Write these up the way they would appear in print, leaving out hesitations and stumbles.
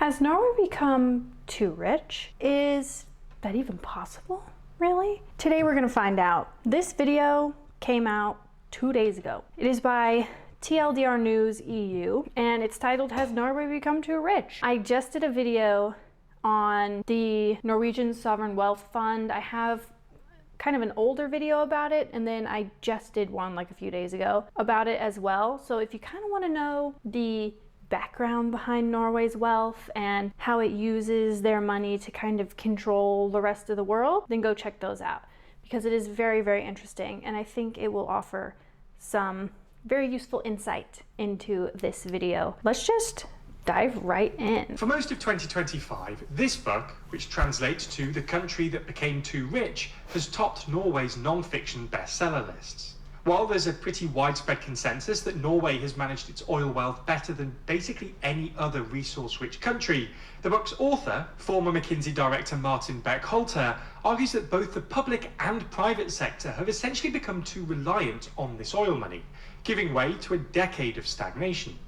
Has Norway become too rich? Is that even possible, really? Today we're gonna find out. This video came out 2 days ago. It is by TLDR News EU, and it's titled, Has Norway Become Too Rich? I just did a video on the Norwegian Sovereign Wealth Fund. I have kind of an older video about it, and then I just did one like a few days ago about it as well. So if you kind of want to know the background behind Norway's wealth and how it uses their money to kind of control the rest of the world, then go check those out, because it is very, very interesting, and I think it will offer some very useful insight into this video. Let's just dive right in. For most of 2025, this book, which translates to The Country That Became Too Rich, has topped Norway's non-fiction bestseller lists. While there's a pretty widespread consensus that Norway has managed its oil wealth better than basically any other resource-rich country, the book's author, former McKinsey director Martin Beck-Holter, argues that both the public and private sector have essentially become too reliant on this oil money, giving way to a decade of stagnation.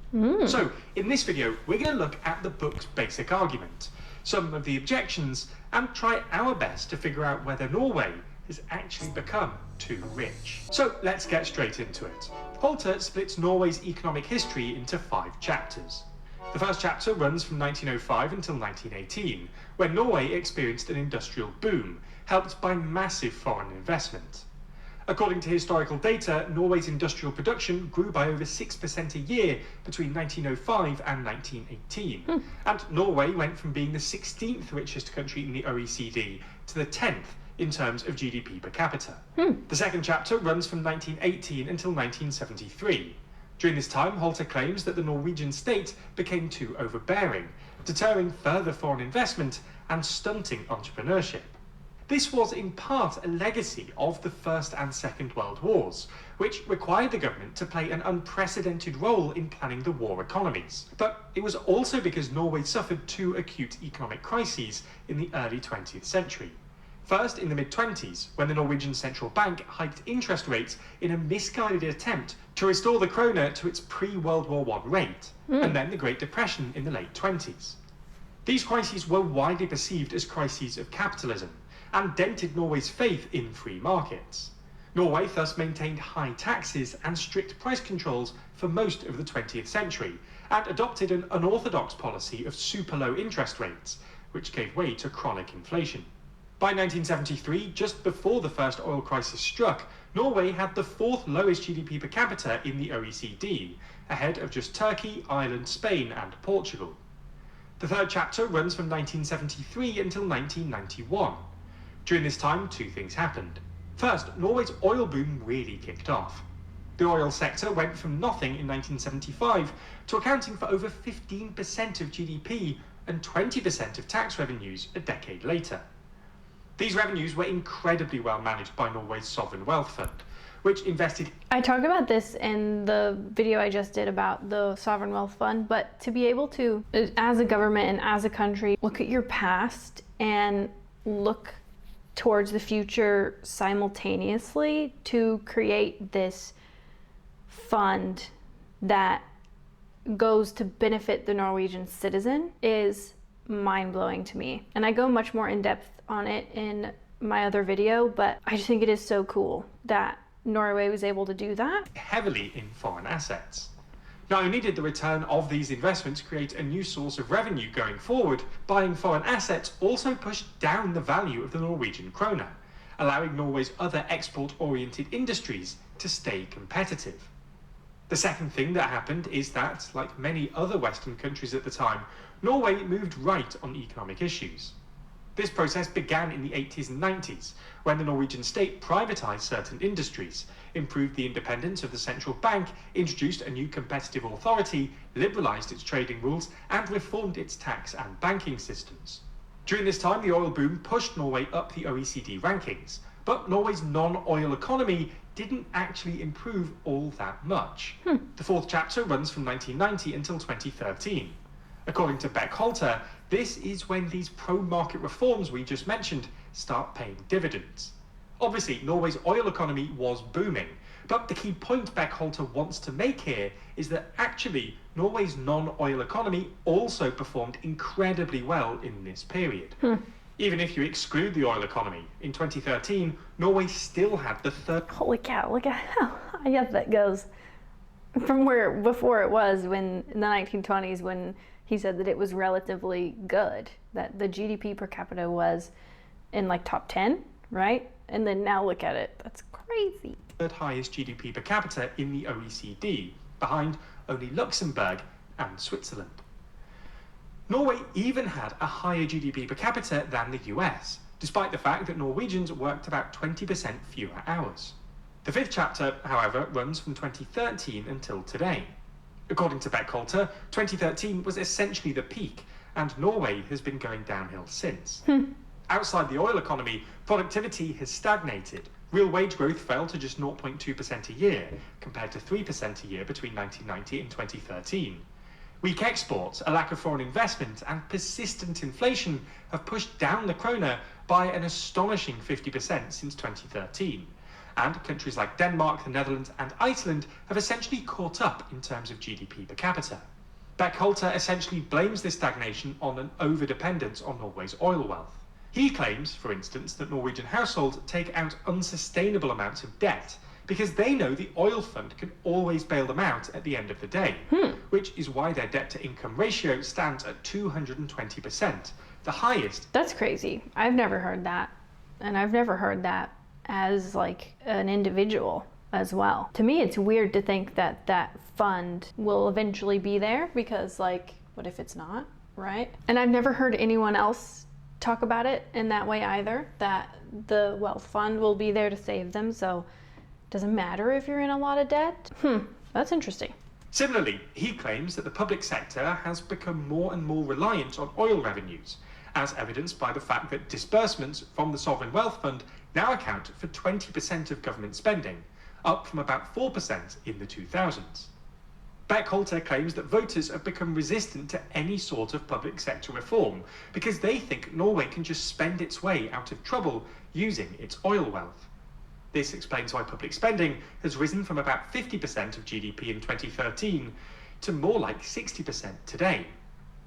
So, in this video, we're going to look at the book's basic argument, some of the objections, and try our best to figure out whether Norway has actually become too rich. So let's get straight into it. Holter splits Norway's economic history into 5 chapters. The first chapter runs from 1905 until 1918, when Norway experienced an industrial boom, helped by massive foreign investment. According to historical data, Norway's industrial production grew by over 6% a year between 1905 and 1918, and Norway went from being the 16th richest country in the OECD to the 10th in terms of GDP per capita. The second chapter runs from 1918 until 1973. During this time, Holter claims that the Norwegian state became too overbearing, deterring further foreign investment and stunting entrepreneurship. This was in part a legacy of the First and Second World Wars, which required the government to play an unprecedented role in planning the war economies. But it was also because Norway suffered 2 acute economic crises in the early 20th century. First, in the mid-20s, when the Norwegian central bank hiked interest rates in a misguided attempt to restore the krone to its pre-World War I rate, and then the Great Depression in the late 20s. These crises were widely perceived as crises of capitalism, and dented Norway's faith in free markets. Norway thus maintained high taxes and strict price controls for most of the 20th century, and adopted an unorthodox policy of super low interest rates, which gave way to chronic inflation. By 1973, just before the first oil crisis struck, Norway had the 4th lowest GDP per capita in the OECD, ahead of just Turkey, Ireland, Spain, and Portugal. The third chapter runs from 1973 until 1991. During this time, 2 things happened. First, Norway's oil boom really kicked off. The oil sector went from nothing in 1975 to accounting for over 15% of GDP and 20% of tax revenues a decade later. These revenues were incredibly well managed by Norway's Sovereign Wealth Fund, which invested... I talked about this in the video I just did about the Sovereign Wealth Fund, but to be able to, as a government and as a country, look at your past and look towards the future simultaneously to create this fund that goes to benefit the Norwegian citizen is mind-blowing to me. And I go much more in depth on it in my other video, but I just think it is so cool that Norway was able to do that. Heavily in foreign assets. Not only did the return of these investments create a new source of revenue going forward, buying foreign assets also pushed down the value of the Norwegian krone, allowing Norway's other export-oriented industries to stay competitive. The second thing that happened is that, like many other Western countries at the time, Norway moved right on economic issues. This process began in the 80s and 90s, when the Norwegian state privatized certain industries, improved the independence of the central bank, introduced a new competitive authority, liberalized its trading rules, and reformed its tax and banking systems. During this time, the oil boom pushed Norway up the OECD rankings, but Norway's non-oil economy didn't actually improve all that much. The 4th chapter runs from 1990 until 2013. According to Beck-Holter, this is when these pro-market reforms we just mentioned start paying dividends. Obviously, Norway's oil economy was booming, but the key point Beck-Holter wants to make here is that actually Norway's non-oil economy also performed incredibly well in this period. Even if you exclude the oil economy, in 2013, Norway still had the third... Holy cow, look at how high up that goes. From where before it was when in the 1920s when he said that it was relatively good, that the GDP per capita was in like top 10, right? And then now look at it, that's crazy. Third highest GDP per capita in the OECD, behind only Luxembourg and Switzerland. Norway even had a higher GDP per capita than the US, despite the fact that Norwegians worked about 20% fewer hours. The fifth chapter, however, runs from 2013 until today. According to Beckholter, 2013 was essentially the peak, and Norway has been going downhill since. Outside the oil economy, productivity has stagnated. Real wage growth fell to just 0.2% a year, compared to 3% a year between 1990 and 2013. Weak exports, a lack of foreign investment, and persistent inflation have pushed down the krona by an astonishing 50% since 2013. And countries like Denmark, the Netherlands, and Iceland have essentially caught up in terms of GDP per capita. Beckholter essentially blames this stagnation on an over-dependence on Norway's oil wealth. He claims, for instance, that Norwegian households take out unsustainable amounts of debt because they know the oil fund can always bail them out at the end of the day, which is why their debt-to-income ratio stands at 220%, the highest. That's crazy. I've never heard that. And I've never heard that as like an individual as well. To me, it's weird to think that that fund will eventually be there because like, what if it's not, right? And I've never heard anyone else talk about it in that way either, that the wealth fund will be there to save them, so it doesn't matter if you're in a lot of debt. That's interesting. Similarly, he claims that the public sector has become more and more reliant on oil revenues, as evidenced by the fact that disbursements from the Sovereign Wealth Fund now account for 20% of government spending, up from about 4% in the 2000s. Beckholter claims that voters have become resistant to any sort of public sector reform because they think Norway can just spend its way out of trouble using its oil wealth. This explains why public spending has risen from about 50% of GDP in 2013 to more like 60% today.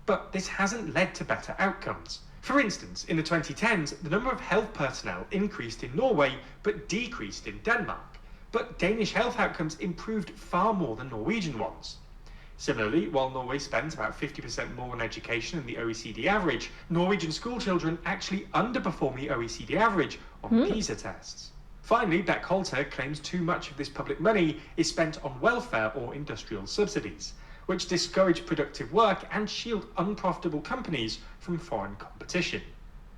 But this hasn't led to better outcomes. For instance, in the 2010s, the number of health personnel increased in Norway but decreased in Denmark. But Danish health outcomes improved far more than Norwegian ones. Similarly, while Norway spends about 50% more on education than the OECD average, Norwegian schoolchildren actually underperform the OECD average on PISA tests. Finally, Beckholter claims too much of this public money is spent on welfare or industrial subsidies, which discourage productive work and shield unprofitable companies from foreign competition.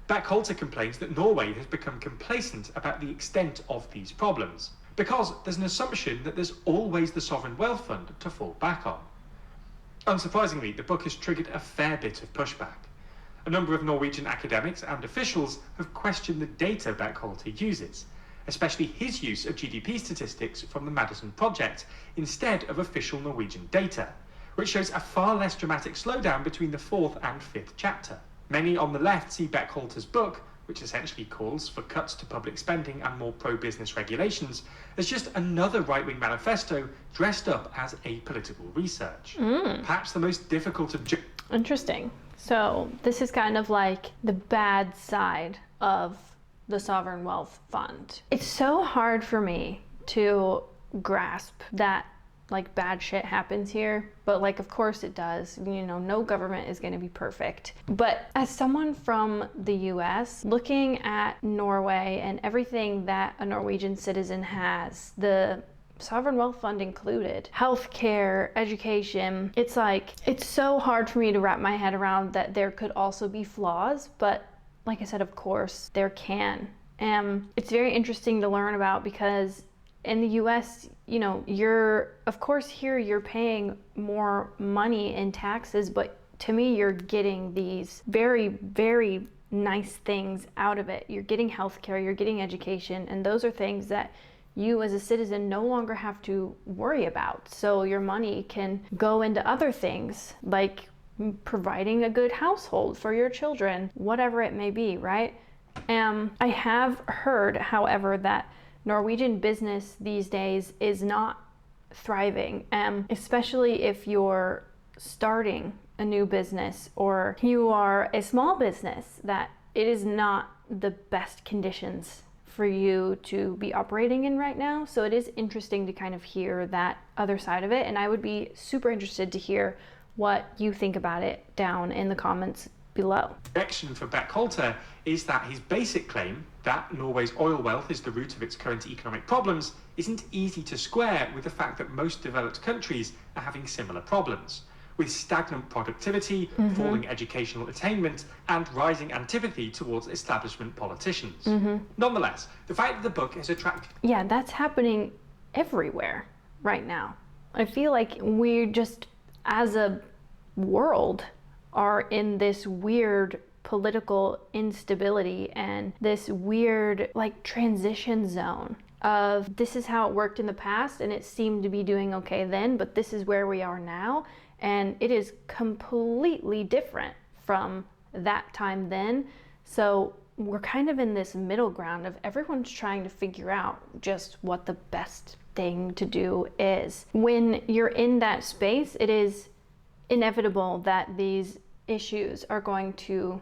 Beckholter complains that Norway has become complacent about the extent of these problems, because there's an assumption that there's always the Sovereign Wealth Fund to fall back on. Unsurprisingly, the book has triggered a fair bit of pushback. A number of Norwegian academics and officials have questioned the data Beckholter uses, especially his use of GDP statistics from the Madison Project instead of official Norwegian data, which shows a far less dramatic slowdown between the fourth and fifth chapter. Many on the left see Beckholter's book, which essentially calls for cuts to public spending and more pro-business regulations, as just another right-wing manifesto dressed up as apolitical research. Perhaps the most difficult of... Interesting. So this is kind of like the bad side of the Sovereign Wealth Fund. It's so hard for me to grasp that like bad shit happens here, but like of course it does. You know, no government is going to be perfect. But as someone from the US looking at Norway and everything that a Norwegian citizen has, the Sovereign Wealth Fund included, healthcare, education, it's like, it's so hard for me to wrap my head around that there could also be flaws, but like I said, of course there can. It's very interesting to learn about because in the US, you know, of course here you're paying more money in taxes, but to me you're getting these very, very nice things out of it. You're getting healthcare, you're getting education, and those are things that you as a citizen no longer have to worry about. So your money can go into other things like providing a good household for your children, whatever it may be, right? I have heard, however, that Norwegian business these days is not thriving, especially if you're starting a new business or you are a small business, that it is not the best conditions for you to be operating in right now. So it is interesting to kind of hear that other side of it. And I would be super interested to hear what you think about it down in the comments below. Objection for Beck-Holter is that his basic claim that Norway's oil wealth is the root of its current economic problems isn't easy to square with the fact that most developed countries are having similar problems, with stagnant productivity, falling educational attainment, and rising antipathy towards establishment politicians. Nonetheless, the fact that the book has attracted... Yeah, that's happening everywhere right now. I feel like we just, as a world, are in this weird political instability and this weird like transition zone of this is how it worked in the past and it seemed to be doing okay then, but this is where we are now and it is completely different from that time then. So we're kind of in this middle ground of everyone's trying to figure out just what the best thing to do is. When you're in that space, it is inevitable that these issues are going to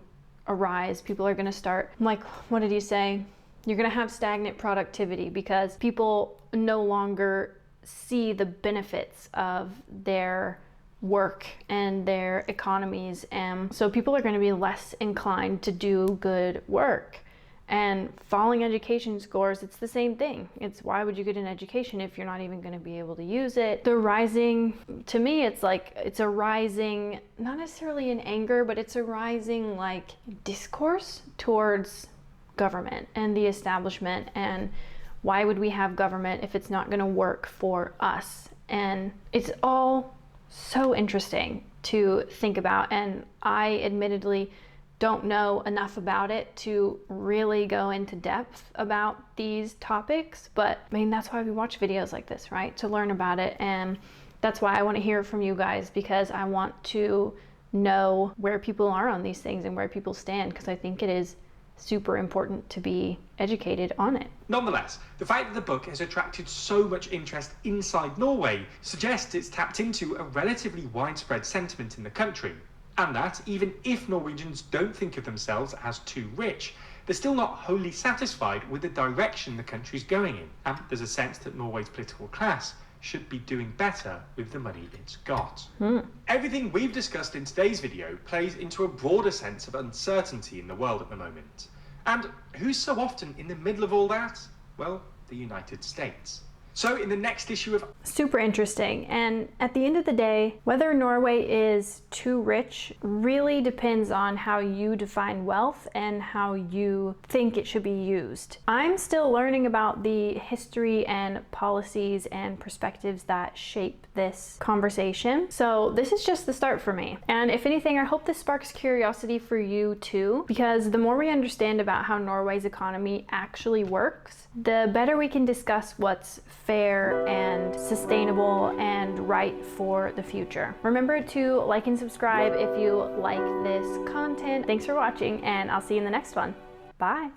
arise. People are going to start, like, what did he say? You're going to have stagnant productivity because people no longer see the benefits of their work and their economies, and so people are going to be less inclined to do good work. And falling education scores, it's the same thing. It's why would you get an education if you're not even going to be able to use it? The rising, to me, it's like, it's a rising, not necessarily in anger, but it's a rising like discourse towards government and the establishment, and why would we have government if it's not going to work for us? And it's all so interesting to think about, and I admittedly don't know enough about it to really go into depth about these topics, but I mean, that's why we watch videos like this, right? To learn about it. And that's why I want to hear from you guys, because I want to know where people are on these things and where people stand, because I think it is super important to be educated on it. Nonetheless, the fact that the book has attracted so much interest inside Norway suggests it's tapped into a relatively widespread sentiment in the country. And that, even if Norwegians don't think of themselves as too rich, they're still not wholly satisfied with the direction the country's going in. And there's a sense that Norway's political class should be doing better with the money it's got. Everything we've discussed in today's video plays into a broader sense of uncertainty in the world at the moment. And who's so often in the middle of all that? Well, the United States. So in the next issue of... Super interesting. And at the end of the day, whether Norway is too rich really depends on how you define wealth and how you think it should be used. I'm still learning about the history and policies and perspectives that shape this conversation. So this is just the start for me. And if anything, I hope this sparks curiosity for you too, because the more we understand about how Norway's economy actually works, the better we can discuss what's fair and sustainable and right for the future. Remember to like and subscribe if you like this content. Thanks for watching, and I'll see you in the next one. Bye.